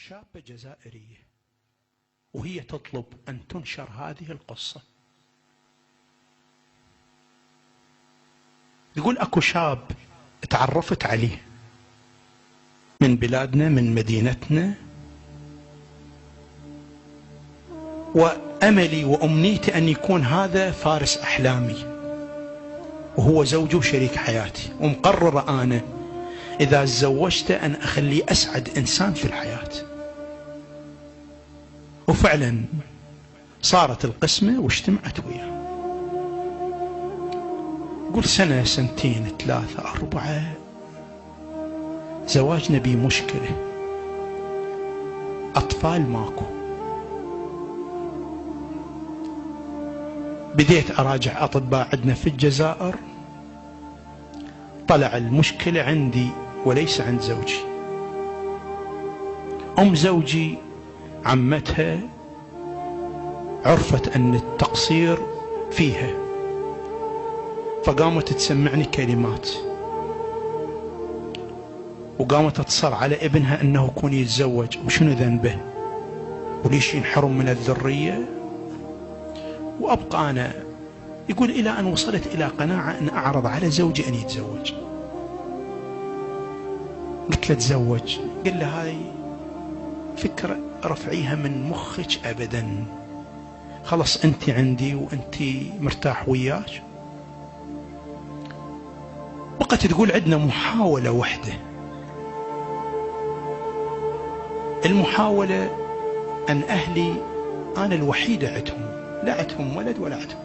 شابة جزائرية وهي تطلب أن تنشر هذه القصة. تقول أكو شاب تعرفت عليه من بلادنا من مدينتنا، وأملي وأمنيتي أن يكون هذا فارس أحلامي وهو زوجي وشريك حياتي، ومقررة أنا إذا تزوجته أن أخليه أسعد إنسان في الحياة. وفعلا صارت القسمة واجتمعت وياه. يقول سنة سنتين ثلاثة أربعة زواجنا بيه مشكلة، أطفال ماكو. بديت أراجع أطباء عندنا في الجزائر، طلع المشكلة عندي وليس عند زوجي. أم زوجي عمتها عرفت أن التقصير فيها، فقامت تسمعني كلمات، وقامت تصر على ابنها أنه يكون يتزوج وشنو ذنبه وليش ينحرم من الذرية. وأبقى أنا، يقول إلى أن وصلت إلى قناعة أن أعرض على زوجي أن يتزوج. قلت له تزوج، قال له هاي فكرة رفعيها من مخك أبدا، خلص أنت عندي وأنت مرتاح وياك. بقت تقول عندنا محاولة واحدة، المحاولة أن أهلي أنا الوحيدة عندهم، لا عندهم ولد ولا عندهم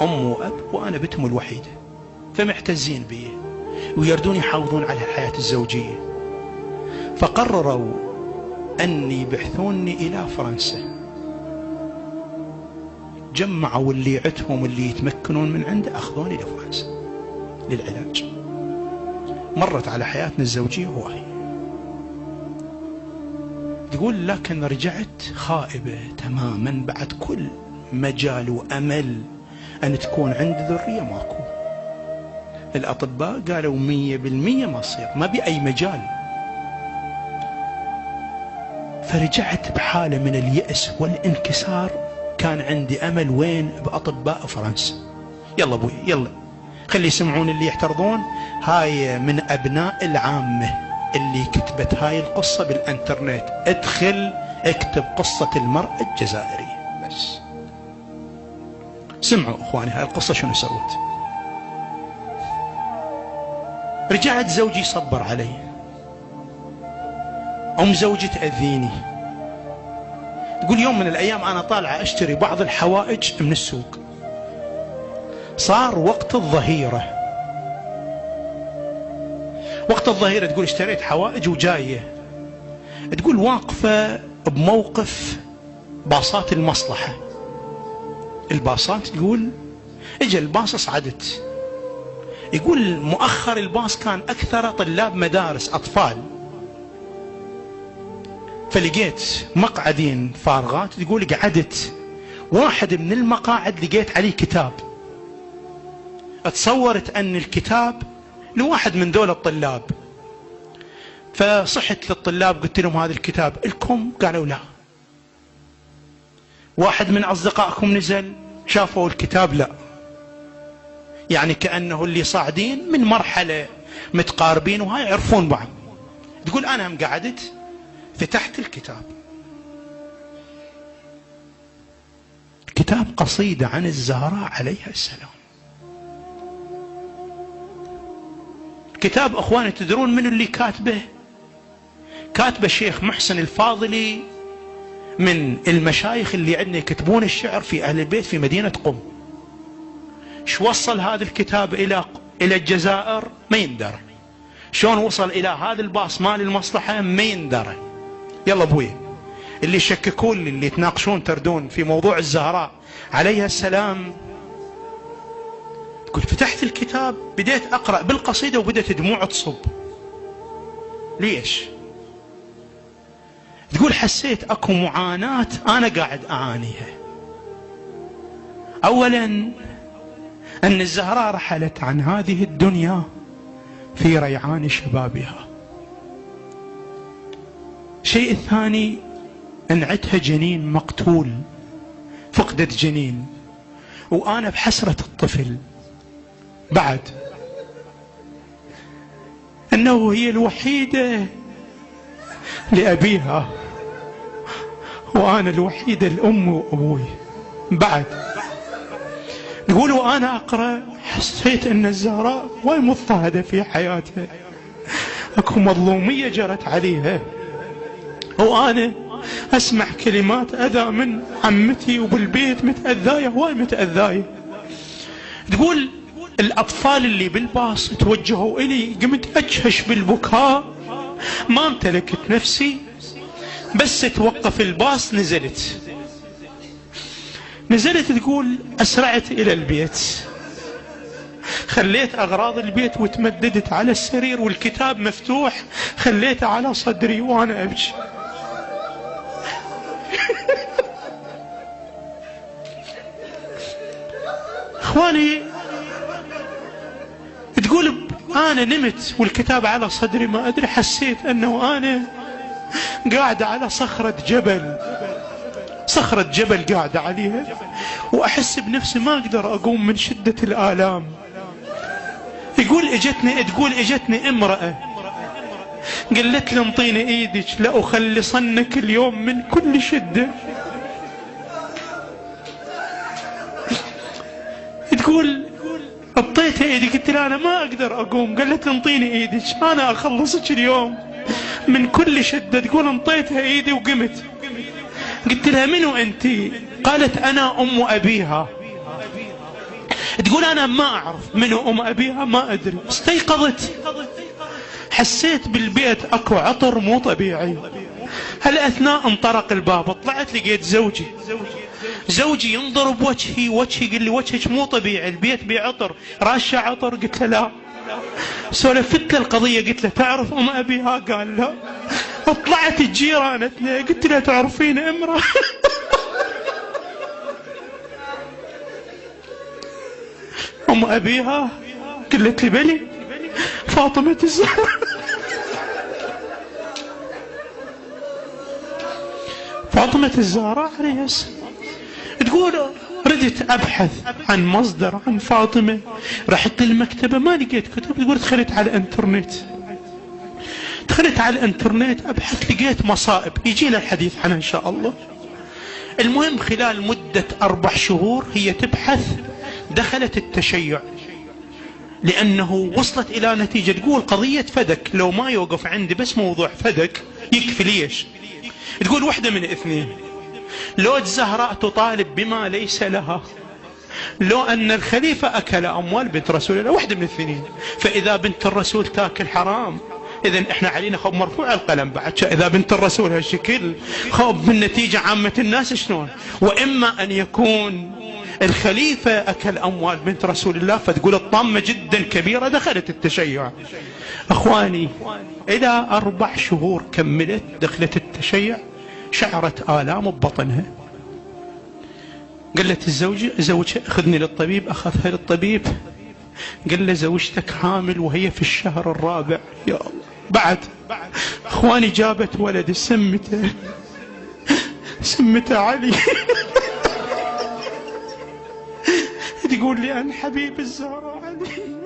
أم وأب، وأنا بنتهم الوحيدة، فمعتزين بي ويردون يحافظون على الحياة الزوجية. فقرروا أن يبعثوني إلى فرنسا، جمعوا اللي عندهم اللي يتمكنون من عنده أخذوني إلى فرنسا للعلاج. مرت على حياتنا الزوجية هواي. تقول لكن رجعت خائبة تماما، بعد كل مجال وأمل أن تكون عندي ذرية ماكو. الأطباء قالوا 100% ما تصير، ما بأي مجال. فرجعت بحالة من اليأس والانكسار. كان عندي أمل وين؟ بأطباء فرنسا. يلا أبوي يلا خلي يسمعون اللي يحترضون، هاي من أبناء العامة اللي كتبت هاي القصة بالانترنت، ادخل اكتب قصة المرأة الجزائرية بس. سمعوا اخواني هاي القصة شنو سوت. رجعت زوجي صبر علي، أم زوجي تأذيني. تقول يوم من الأيام أنا طالعة أشتري بعض الحوائج من السوق، صار وقت الظهيرة. وقت الظهيرة تقول اشتريت حوائج وجاية، تقول واقفة بموقف باصات المصلحة. الباصات تقول اجى الباص صعدت، يقول مؤخر الباص كان أكثر طلاب مدارس أطفال، فلقيت مقعدين فارغات. تقول قعدت، واحد من المقاعد لقيت عليه كتاب، اتصورت أن الكتاب لواحد من دول الطلاب، فصحت للطلاب قلت لهم هذا الكتاب لكم؟ قالوا لا. واحد من أصدقائكم نزل شافوا الكتاب؟ لا. يعني كأنه اللي صاعدين من مرحلة متقاربين وهاي يعرفون بعض. تقول أنا هم قعدت فتحت الكتاب، كتاب قصيدة عن الزهراء عليها السلام. كتاب أخواني تدرون من اللي كاتبه؟ كاتبه الشيخ محسن الفاضلي، من المشايخ اللي عندنا يكتبون الشعر في أهل البيت في مدينة قم. شو وصل هذا الكتاب إلى الجزائر؟ ما يندرى. شلون وصل إلى هذا الباص مال المصلحة؟ ما يندرى. يلا أبوي اللي يشككون اللي يتناقشون تردون في موضوع الزهراء عليها السلام. تقول فتحت الكتاب بديت أقرأ بالقصيدة وبدأت دموع تصب. ليش؟ تقول حسيت أكو معاناة أنا قاعد أعانيها. أولا أن الزهراء رحلت عن هذه الدنيا في ريعان شبابها. الشيء الثاني ان عندها جنين مقتول، فقدت جنين، وانا بحسرة الطفل بعد انه هي الوحيدة لابيها وانا الوحيدة لامي وابوي. بعد تقول وانا اقرأ حسيت ان الزهراء واي مضطهدة في حياتها، اكو مظلومية جرت عليها، وانا اسمع كلمات اذى من عمتي وبالبيت متأذاية واي متأذاية. تقول الاطفال اللي بالباص توجهوا الي قمت اجهش بالبكاء، ما امتلكت نفسي، بس توقف الباص نزلت تقول اسرعت الى البيت، خليت اغراض البيت وتمددت على السرير والكتاب مفتوح خليته على صدري وانا ابكي. اخواني تقول انا نمت والكتاب على صدري، ما ادري حسيت انه انا قاعدة على صخرة جبل قاعدة عليها، واحس بنفسي ما اقدر اقوم من شدة الالام. تقول اجتني امرأة قالت لي انطيني ايدك لاخلصنك اليوم من كل شدة. تقول اعطيتها ايدي، قلت لها انا ما اقدر اقوم، قالت لي انطيني ايدك انا اخلصك اليوم من كل شدة. تقول انطيتها ايدي وقمت، قلت لها منو انتي؟ قالت انا ام ابيها. تقول انا ما اعرف منو ام ابيها، ما ادري. استيقظت حسيت بالبيت اكو عطر مو طبيعي. هل اثناء انطرق الباب طلعت لقيت زوجي ينظر بوجهي، يقول لي وجهك مو طبيعي، البيت بعطر، راشة عطر. قلت له لا. سولفت له القضية، قلت له تعرف ام ابيها؟ قال لا. طلعت جيرانتنا، قلت له تعرفين امرأة؟ ام ابيها؟ قلت لي بلي، فاطمة الزهراء. فاطمة الزهراء عليها السلام. تقول ردت ابحث عن مصدر عن فاطمة، رحت للمكتبة ما لقيت كتب. تقول دخلت على الانترنت ابحث، لقيت مصائب يجينا الحديث عنها ان شاء الله. المهم خلال مدة 4 شهور هي تبحث، دخلت التشيع لانه وصلت الى نتيجة. تقول قضية فدك لو ما يوقف عندي بس موضوع فدك يكفي. ليش؟ تقول واحدة من اثنين، لو الزهراء تطالب بما ليس لها، لو ان الخليفة اكل اموال بنت رسول الله، واحدة من الاثنين. فاذا بنت الرسول تاكل حرام اذا احنا علينا خوب مرفوع القلم بعد. اذا بنت الرسول هالشكل خوب من نتيجة عامة الناس شلون؟ واما ان يكون الخليفة اكل اموال بنت رسول الله. فتقول الطامة جدا كبيرة دخلت التشيع. اخواني الى 4 شهور كملت دخلت التشيع، شعرت آلام ببطنها. قالت زوجها اخذني للطبيب، اخذها للطبيب، قال له زوجتك حامل وهي في الشهر الرابع. يا الله. بعد اخواني جابت ولد سمته علي. تقول لي عن حبيب الزهراء علي.